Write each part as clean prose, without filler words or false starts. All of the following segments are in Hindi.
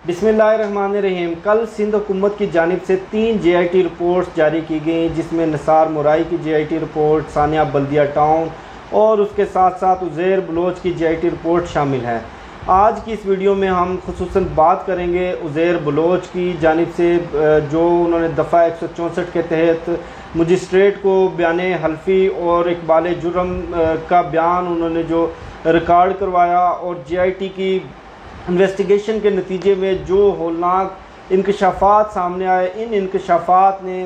बिस्मिल्लाहिर्रहमानिर्रहीम। कल सिंध हुकूमत की जानिब से 3 JIT रिपोर्ट्स जारी की गई, जिसमें निसार मुराई की JIT रिपोर्ट, सानिया बल्दिया टाउन और उसके साथ साथ उज़ैर बलोच की JIT रिपोर्ट शामिल है। आज की इस वीडियो में हम खुसूसन बात करेंगे उज़ैर बलोच की जानिब से, जो उन्होंने दफ़ा 164 के तहत मजिस्ट्रेट को बयान हल्फी और इकबाल जुर्म का बयान उन्होंने जो रिकॉर्ड करवाया और JIT की इन्वेस्टिगेशन के नतीजे में जो होलनाक इंकशाफात सामने आए, इन इंकशाफात ने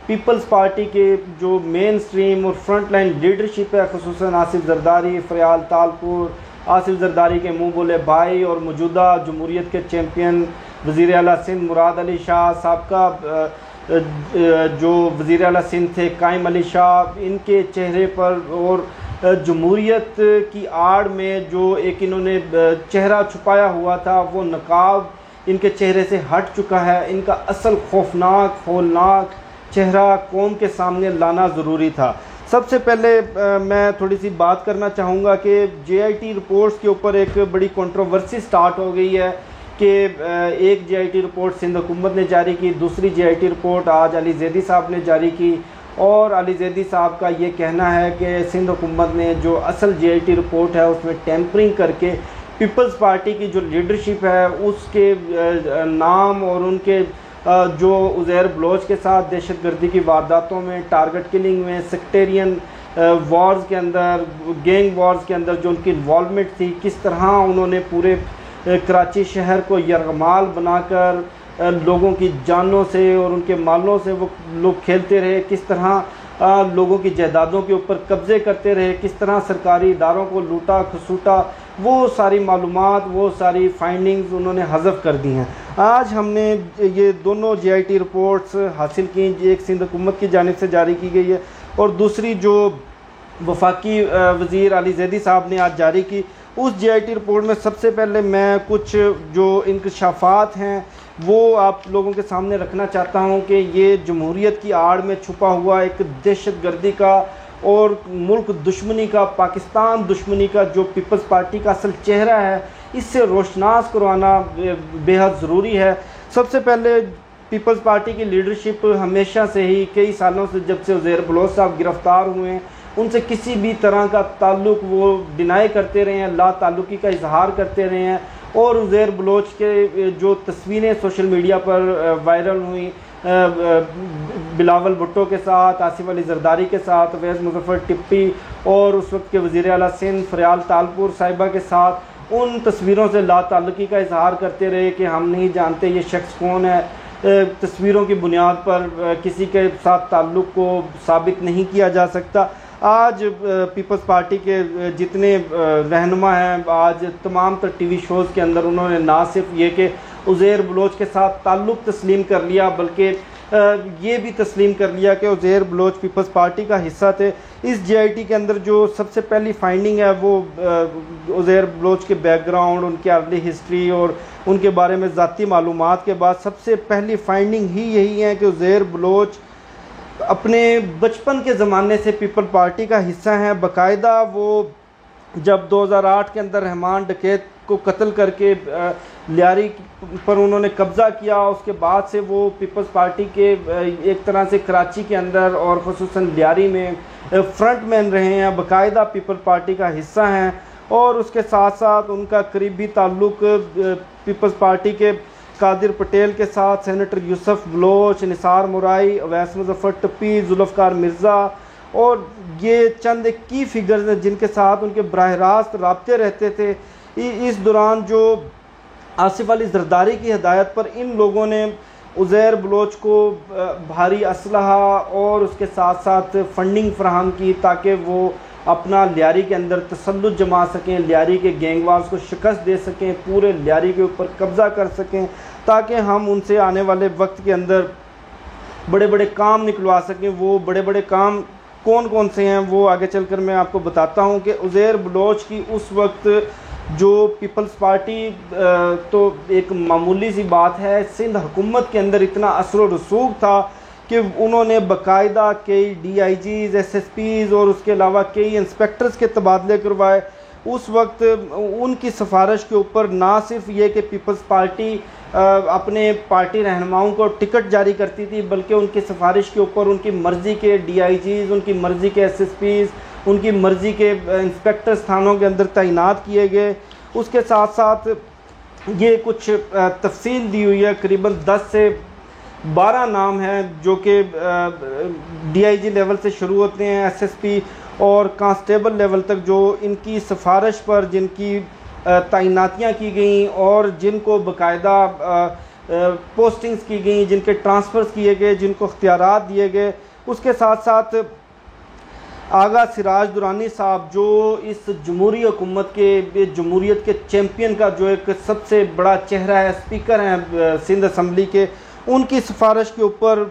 पीपल्स पार्टी के जो मेन स्ट्रीम और फ्रंट लाइन लीडरशिप है, खुसूसन आसिफ जरदारी, फ़याल तालपुर, आसिफ जरदारी के मुँह बोले भाई और मौजूदा जमहूरियत के चैम्पियन वज़ीर आला सिंध मुराद अली शाह, साबका जो वज़ीर आला सिंध थे कायम अली शाह, इनके चेहरे पर और जमहूरियत की आड़ में जो एक इन्होंने चेहरा छुपाया हुआ था, वो नकाब इनके चेहरे से हट चुका है। इनका असल खौफनाक होलनाक चेहरा कौम के सामने लाना ज़रूरी था। सबसे पहले मैं थोड़ी सी बात करना चाहूँगा कि JIT रिपोर्ट्स के ऊपर एक बड़ी कंट्रोवर्सी स्टार्ट हो गई है कि एक JIT रिपोर्ट सिंध हुकूमत ने जारी की, दूसरी JIT रिपोर्ट आज अली ज़ैदी साहब ने जारी की और अली ज़ैदी साहब का ये कहना है कि सिंध हुकूमत ने जो असल JIT रिपोर्ट है उसमें टेम्परिंग करके पीपल्स पार्टी की जो लीडरशिप है उसके नाम और उनके जो उज़ैर बलोच के साथ दहशतगर्दी की वारदातों में, टारगेट किलिंग में, सेक्टेरियन वॉर्स के अंदर, गैंग वॉर्स के अंदर जो उनकी इन्वॉल्वमेंट थी, किस तरह उन्होंने पूरे कराची शहर को यरगमाल बनाकर लोगों की जानों से और उनके मालों से वो लोग खेलते रहे, किस तरह लोगों की जायदादों के ऊपर कब्ज़े करते रहे, किस तरह सरकारी इदारों को लूटा खसूटा, वो सारी मालूमात, वो सारी फाइंडिंग्स उन्होंने हज़फ कर दी हैं। आज हमने ये दोनों JIT रिपोर्ट्स हासिल की, एक सिंध हुकूमत की जानिब से जारी की गई है और दूसरी जो वफाकी वज़ीर अली ज़ैदी साहब ने आज जारी की। उस JIT रिपोर्ट में सबसे पहले मैं कुछ जो इंकशाफात हैं वो आप लोगों के सामने रखना चाहता हूं कि ये जमहूरियत की आड़ में छुपा हुआ एक दहशतगर्दी का और मुल्क दुश्मनी का, पाकिस्तान दुश्मनी का जो पीपल्स पार्टी का असल चेहरा है, इससे रोशनास करवाना बेहद ज़रूरी है। सबसे पहले पीपल्स पार्टी की लीडरशिप हमेशा से ही, कई सालों से, जब से उज़ैर बलोच साहब गिरफ़्तार हुए हैं, उनसे किसी भी तरह का ताल्लुक़ वो डिनाई करते रहे हैं, ला ताल्लुकी का इजहार करते रहे हैं और उज़ैर बलोच के जो तस्वीरें सोशल मीडिया पर वायरल हुई बिलावल भुट्टो के साथ, आसिफ अली जरदारी के साथ, अवैस मुज़फ़्फ़र टिप्पी और उस वक्त के वज़ीर आला सिंध फ़याल तालपुर साहिबा के साथ, उन तस्वीरों से ला ताल्लुकी का इजहार करते रहे कि हम नहीं जानते ये शख्स कौन है। तस्वीरों की बुनियाद पर किसी के साथ ताल्लुक़ को साबित नहीं किया जा सकता। आज पीपल्स पार्टी के जितने रहनुमा हैं, आज तमाम तर TV शोज़ के अंदर उन्होंने ना सिर्फ ये कि उज़ैर बलोच के साथ ताल्लुक़ तस्लीम कर लिया, बल्कि ये भी तस्लीम कर लिया कि उज़ैर बलोच पीपल्स पार्टी का हिस्सा थे। इस JIT के अंदर जो सबसे पहली फाइंडिंग है वो उज़ैर बलोच के बैकग्राउंड, उनकी अर्ली हिस्ट्री और उनके बारे में ज़ाती मालूमात के बाद सबसे पहली फाइंडिंग ही यही है कि उज़ैर बलोच अपने बचपन के ज़माने से पीपल पार्टी का हिस्सा हैं। बाकायदा वो जब 2008 के अंदर रहमान डकैत को कत्ल करके लियारी पर उन्होंने कब्ज़ा किया, उसके बाद से वो पीपल्स पार्टी के एक तरह से कराची के अंदर और ख़ुसूसन लियारी में फ्रंट मैन रहे हैं, बाकायदा पीपल पार्टी का हिस्सा हैं और उसके साथ साथ उनका करीबी ताल्लुक़ पीपल्स पार्टी के कादिर पटेल के साथ, सेनेटर यूसुफ बलोच, निसार मुराई, अवैस मुज़फ़्फ़र टिप्पी, जुल्फ़कार मिर्ज़ा और ये चंद एक की फिगर्स हैं जिनके साथ उनके बराह रास्त राब्ते रहते थे। इस दौरान जो आसिफ अली जरदारी की हिदायत पर इन लोगों ने उज़ैर बलोच को भारी असलहा और उसके साथ साथ फंडिंग फराहम की ताकि वो अपना लियारी के अंदर तसल्लुत जमा सकें, लियारी के गैंगवार्स को शिकस्त दे सकें, पूरे लियारी के ऊपर कब्ज़ा कर सकें, ताकि हम उनसे आने वाले वक्त के अंदर बड़े बड़े काम निकलवा सकें। वो बड़े बड़े काम कौन कौन से हैं वो आगे चलकर मैं आपको बताता हूं कि उज़ैर बलोच की उस वक्त जो पीपल्स पार्टी तो एक मामूली सी बात है, सिंध हुकूमत के अंदर इतना असर व रसूख था कि उन्होंने बाकायदा कई DIGs, SSPs और उसके अलावा कई इंस्पेक्टर्स के तबादले करवाए। उस वक्त उनकी सिफारिश के ऊपर ना सिर्फ ये कि पीपल्स पार्टी अपने पार्टी रहनुमाओं को टिकट जारी करती थी, बल्कि उनकी सिफारिश के ऊपर उनकी मर्ज़ी के DIGs, उनकी मर्ज़ी के SSPs, उनकी मर्ज़ी के इंस्पेक्टर थानों के अंदर तैनात किए गए। उसके साथ साथ ये कुछ तफसील दी हुई है, करीबन 10 से 12 नाम हैं जो कि DIG लेवल से शुरू होते हैं, SSP और कांस्टेबल लेवल तक, जो इनकी सिफारिश पर जिनकी तैनातियाँ की गई और जिनको बाकायदा पोस्टिंग्स की गई, जिनके ट्रांसफ़र्स किए गए, जिनको इख्तियारात दिए गए। उसके साथ साथ आगा सिराज दुरानी साहब जो इस जमहूरी हुकूमत के, जमहूरियत के चैम्पियन का जो एक सबसे बड़ा चेहरा है, स्पीकर हैं सिंध असम्बली के, उनकी सिफारिश के ऊपर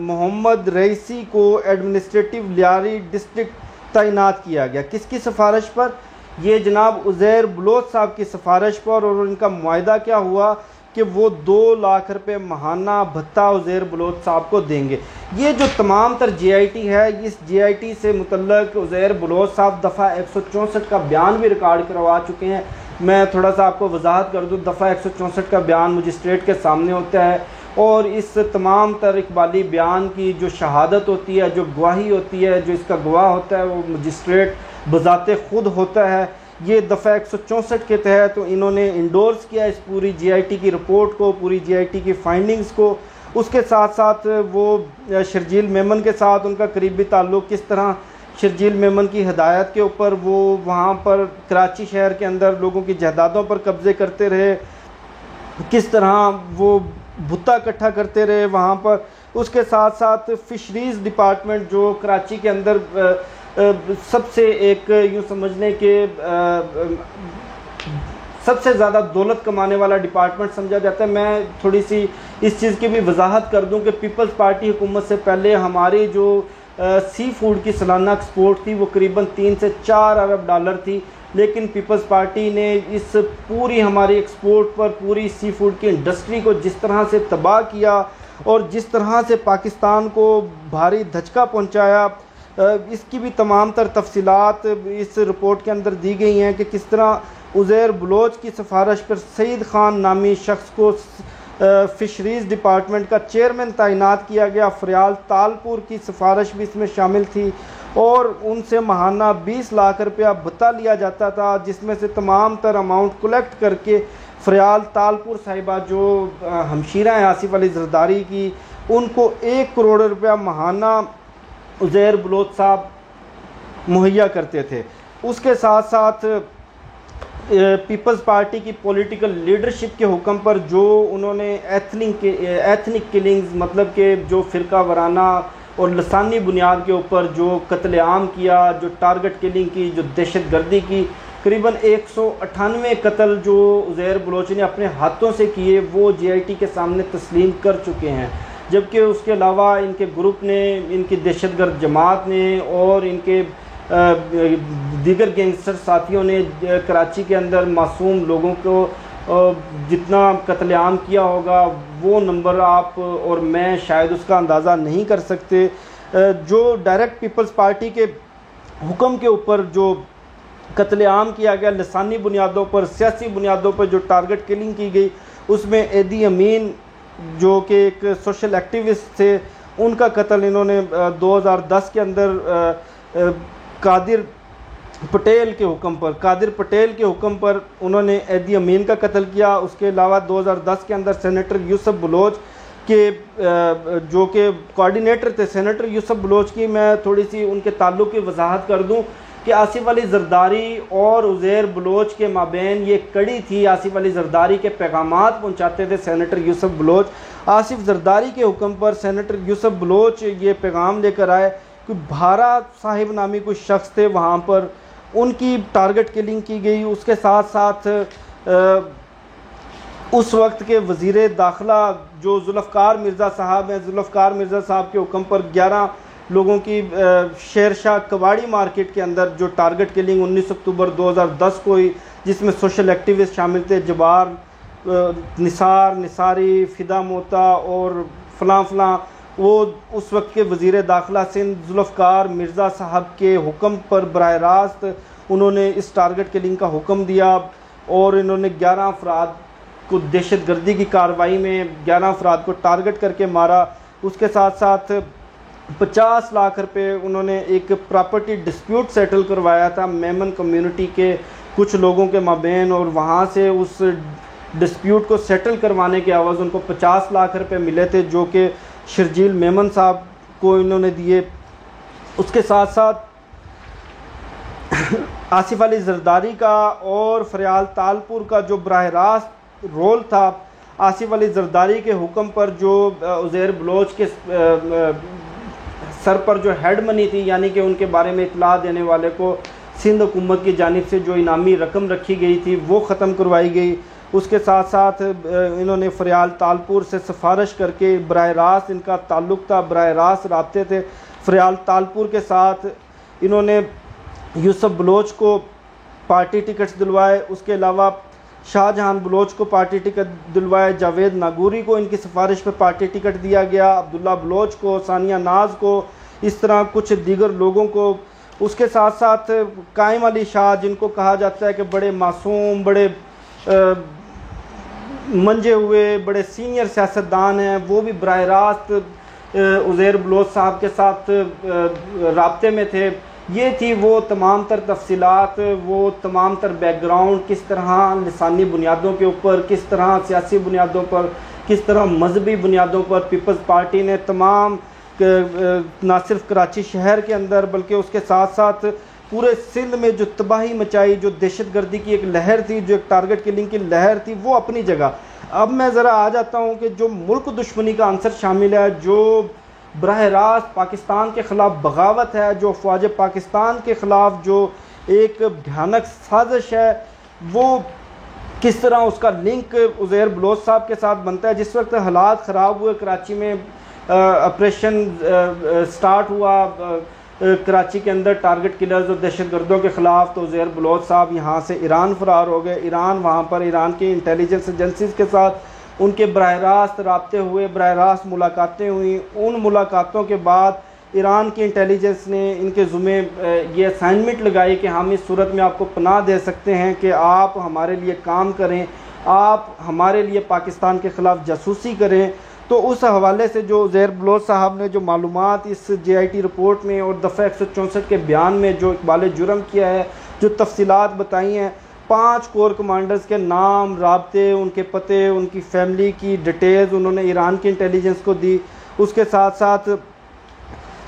मोहम्मद रईसी को एडमिनिस्ट्रेटिव लियारी डिस्ट्रिक्ट तैनात किया गया। किसकी सिफारिश पर? ये जनाब उज़ैर बलोच साहब की सिफारिश पर। और उनका मुआहदा क्या हुआ कि वो 2 लाख रुपए महाना भत्ता उज़ैर बलोच साहब को देंगे। ये जो तमाम तर JIT है, इस JIT से मुतल्लक उज़ैर बलोच साहब दफ़ा 164 का बयान भी रिकॉर्ड करवा चुके हैं। मैं थोड़ा सा आपको वजाहत कर दूँ, दफ़ा 164 का बयान मजिस्ट्रेट के सामने होता है और इस तमाम तर इकबाली बयान की जो शहादत होती है, जो गवाही होती है, जो इसका गवाह होता है, वो मजिस्ट्रेट बज़ाते ख़ुद होता है। ये दफ़ा 164 के तहत तो इन्होंने इंडोर्स किया इस पूरी JIT की रिपोर्ट को, पूरी JIT की फाइंडिंग्स को। उसके साथ साथ वो शर्जील मेमन के साथ उनका करीबी ताल्लुक़, किस तरह शर्जील मेमन की हिदायत के ऊपर वो वहाँ पर कराची शहर के अंदर लोगों की जायदादों पर कब्ज़े करते रहे, किस तरह वो भुट्टा इकट्ठा करते रहे वहाँ पर। उसके साथ साथ फ़िशरीज़ डिपार्टमेंट जो कराची के अंदर सबसे एक यूँ समझ लें कि सबसे ज़्यादा दौलत कमाने वाला डिपार्टमेंट समझा जाता है। मैं थोड़ी सी इस चीज़ की भी वजाहत कर दूं कि पीपल्स पार्टी हुकूमत से पहले हमारी जो सी फूड की सालाना एक्सपोर्ट थी वो करीबन 3 से 4 अरब डॉलर थी, लेकिन पीपल्स पार्टी ने इस पूरी हमारी एक्सपोर्ट पर, पूरी सी फूड की इंडस्ट्री को जिस तरह से तबाह किया और जिस तरह से पाकिस्तान को भारी धचका पहुंचाया, इसकी भी तमाम तर तफसीलात इस रिपोर्ट के अंदर दी गई हैं कि किस तरह उज़ैर बलोच की सिफारिश पर सईद ख़ान नामी शख्स को फ़िशरीज़ डिपार्टमेंट का चेयरमैन तैनात किया गया। फ़रियाल तालपुर की सिफारिश भी इसमें शामिल थी और उनसे महाना 20 लाख रुपया भत्ता लिया जाता था, जिसमें से तमाम तर अमाउंट कलेक्ट करके फ़रियाल तालपुर साहिबा जो हमशीरा हैं आसिफ अली ज़रदारी की, उनको 1 करोड़ रुपया महाना उज़ैर बलोच साहब मुहैया करते थे। उसके साथ साथ पीपल्स पार्टी की पॉलिटिकल लीडरशिप के हुक्म पर जो उन्होंने एथनिक किलिंग्स, मतलब कि जो फ़िरका वराना और लसानी बुनियाद के ऊपर जो कत्लेआम किया, जो टारगेट किलिंग की, जो दहशतगर्दी की, करीबन 198 कत्ल जो उज़ैर बलोच ने अपने हाथों से किए वो JIT के सामने तस्लीम कर चुके हैं। जबकि उसके अलावा इनके ग्रुप ने, इनकी दहशतगर्द जमात ने और इनके दीगर गैंगस्टर साथियों ने कराची के अंदर मासूम लोगों को जितना कत्लेआम किया होगा वो नंबर आप और मैं शायद उसका अंदाज़ा नहीं कर सकते। जो डायरेक्ट पीपल्स पार्टी के हुक्म के ऊपर जो कत्लेआम किया गया, लसानी बुनियादों पर, सियासी बुनियादों पर जो टारगेट किलिंग की गई, उसमें एदी अमीन जो कि एक सोशल एक्टिविस्ट थे, उनका कत्ल इन्होंने 2010 के अंदर कादिर पटेल के हुक्म पर उन्होंने एदी अमीन का कत्ल किया। उसके अलावा 2010 के अंदर सेनेटर यूसुफ बलोच के जो कि कोऑर्डिनेटर थे, सेनेटर यूसुफ बलोच की मैं थोड़ी सी उनके ताल्लुक़ की वजाहत कर दूं कि आसिफ अली ज़रदारी और उज़ैर बलोच के माबैन ये कड़ी थी। आसिफ अली ज़रदारी के पैगामात पहुँचाते थे सेनेटर यूसुफ बलोच। आसिफ ज़रदारी के हुक्म पर सेनेटर यूसुफ बलोच ये पैगाम लेकर आए कि भारा साहिब नामी कोई शख्स थे वहाँ पर, उनकी टारगेट किलिंग की गई। उसके साथ साथ उस वक्त के वज़ीर दाखिला जो जुल्फ़कार मिर्ज़ा साहब हैं, जुल्फ़कार मिर्ज़ा साहब के हुक्म पर 11 लोगों की शेरशाह कबाड़ी मार्केट के अंदर जो टारगेट किलिंग 19 अक्टूबर 2010 को हुई, जिसमें सोशल एक्टिविस्ट शामिल थे, जबार, निसार, निसारी, फ़िदा मोता और फ़लाँ वो उस वक्त के वज़ीर दाखिला सिंध जुल्फ़कार मिर्ज़ा साहब के हुक्म पर बराह रास्त उन्होंने इस टारगेट किलिंग का हुक्म दिया और इन्होंने 11 अफराद को दहशतगर्दी की कार्रवाई में 11 अफराद को टारगेट करके मारा। उसके साथ साथ 50 लाख रुपए उन्होंने एक प्रॉपर्टी डिस्प्यूट सेटल करवाया था मेमन कम्युनिटी के कुछ लोगों के माबेन, और वहाँ से उस डिस्प्यूट को सेटल करवाने के एवज़ उनको 50 लाख रुपए मिले थे, जो कि शर्जील मेमन साहब को इन्होंने दिए। उसके साथ साथ आसिफ अली जरदारी का और फरियाल तालपुर का जो बराह रास्त रोल था, आसिफ अली जरदारी के हुक्म पर जो उज़ैर बलोच के सर पर जो हेड मनी थी, यानी कि उनके बारे में इतला देने वाले को सिंध हुकूमत की जानिब से जो इनामी रकम रखी गई थी वो ख़त्म करवाई गई। उसके साथ साथ इन्होंने फरियाल तालपुर से सिफारिश करके बराह रास्त इनका ताल्लुक़ था, बराह रास्त राब्ते थे फरियाल तालपुर के साथ। इन्होंने यूसुफ बलोच को पार्टी टिकट्स दिलवाए, उसके अलावा शाहजहां बलोच को पार्टी टिकट दिलवाए, जावेद नागूरी को इनकी सिफारिश पर पार्टी टिकट दिया गया, अब्दुल्ला बलोच को, सानिया नाज को, इस तरह कुछ दीगर लोगों को। उसके साथ साथ कायम अली शाह, जिनको कहा जाता है कि बड़े मासूम, बड़े मंजे हुए, बड़े सीनियर सियासतदान हैं, वो भी बराह रास्त उज़ैर बलोच साहब के साथ राब्ते में थे। ये थी वो तमाम तर तफसीलात, वो तमाम तर बैकग्राउंड, किस तरह लिसानी बुनियादों के ऊपर, किस तरह सियासी बुनियादों पर, किस तरह मजहबी बुनियादों पर पीपल्स पार्टी ने तमाम ना सिर्फ कराची शहर के अंदर बल्कि उसके साथ साथ पूरे सिंध में जो तबाही मचाई, जो दहशतगर्दी की एक लहर थी, जो एक टारगेट किलिंग की लहर थी, वो अपनी जगह। अब मैं ज़रा आ जाता हूँ कि जो मुल्क दुश्मनी का अंसर शामिल है, जो बराह रास्त पाकिस्तान के ख़िलाफ़ बगावत है, जो फ़ौज पाकिस्तान के ख़िलाफ़ जो एक भयानक साजिश है, वो किस तरह उसका लिंक उज़ैर बलोच साहब के साथ बनता है। जिस वक्त हालात ख़राब हुए कराची में, ऑपरेशन स्टार्ट हुआ कराची के अंदर टारगेट किलर्स और दहशतगर्दों के ख़िलाफ़, तो उज़ैर बलोच साहब यहाँ से ईरान फ़रार हो गए। ईरान, वहाँ पर ईरान की इंटेलिजेंस एजेंसीज़ के साथ उनके बराह रास्त राब्ते हुए, बराह रास्त मुलाकातें हुई। उन मुलाकातों के बाद ईरान की इंटेलिजेंस ने इनके ज़ुम्मे ये असाइनमेंट लगाई कि हम इस सूरत में आपको पनाह दे सकते हैं कि आप हमारे लिए काम करें, आप हमारे लिए पाकिस्तान के ख़िलाफ़ जासूसी करें। तो उस हवाले से जो उज़ैर बलोच साहब ने जो मालूमात इस JIT रिपोर्ट में और दफ़ा 164 के बयान में जो इक़बाल जुर्म किया है, जो तफसीलात बताई हैं, 5 कोर कमांडर्स के नाम, राब्ते, उनके पते, उनकी फैमिली की डिटेल्स उन्होंने ईरान की इंटेलिजेंस को दी। उसके साथ साथ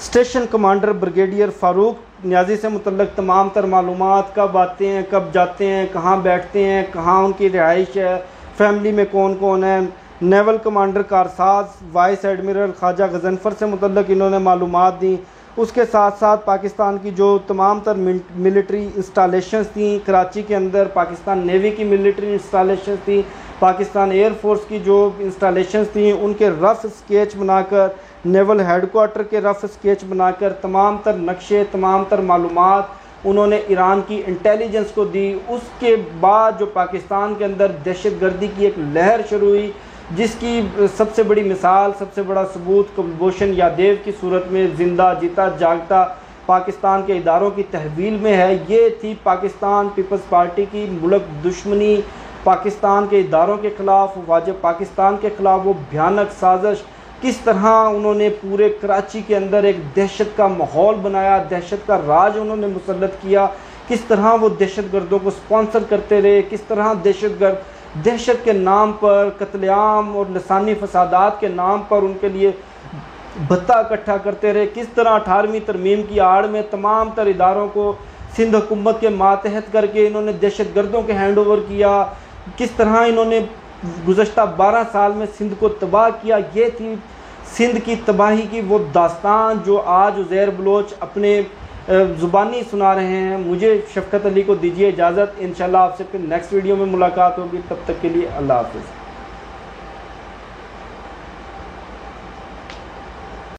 station commander brigadier Farooq Niazi से मुतल्लक तमाम तर मालूमात, कब आते हैं, कब जाते हैं, कहाँ बैठते हैं, कहाँ उनकी रिहाइश है, फैमिली में कौन कौन है। Naval commander Karsaz vice admiral Khwaja Ghazanfar से मुतल्लक इन्होंने मालूमात दी। उसके साथ साथ पाकिस्तान की जो तमाम तर मिलिट्री इंस्टॉलेशंस थी कराची के अंदर, पाकिस्तान नेवी की मिलिट्री इंस्टॉलेशंस थी, पाकिस्तान एयरफोर्स की जो इंस्टॉलेशंस थी, उनके रफ़ स्केच बनाकर, नेवल हेडकोार्टर के रफ़ स्केच बनाकर तमाम तर नक्शे, तमाम तर मालूमात उन्होंने ईरान की इंटेलिजेंस को दी। उसके बाद जो पाकिस्तान के अंदर दहशतगर्दी की एक लहर शुरू हुई, जिसकी सबसे बड़ी मिसाल, सबसे बड़ा सबूत कुलभूषण यादव की सूरत में ज़िंदा जीता जागता पाकिस्तान के इदारों की तहवील में है। ये थी पाकिस्तान पीपल्स पार्टी की मुल्क दुश्मनी, पाकिस्तान के इदारों के ख़िलाफ़, वाजिब पाकिस्तान के ख़िलाफ़ वो भयानक साजिश। किस तरह उन्होंने पूरे कराची के अंदर एक दहशत का माहौल बनाया, दहशत का राज उन्होंने मुसल्लत किया, किस तरह वो दहशतगर्दों को स्पॉन्सर करते रहे, किस तरह दहशत के नाम पर, कत्लेआम और लसानी फसादात के नाम पर उनके लिए भत्ता इकट्ठा करते रहे, किस तरह 18वीं तरमीम की आड़ में तमाम तर इदारों को सिंध हुकूमत के मातहत करके इन्होंने दहशतगर्दों के हैंड ओवर किया, किस तरह इन्होंने गुज़श्ता 12 साल में सिंध को तबाह किया। ये थी सिंध की तबाही की वो दास्तान जो आज उज़ैर बलोच अपने ज़ुबानी सुना रहे हैं। मुझे शफ़क़त अली को दीजिए इजाज़त, इंशाअल्लाह आपसे फिर नेक्स्ट वीडियो में मुलाकात होगी। तब तक के लिए अल्लाह हाफ़िज़।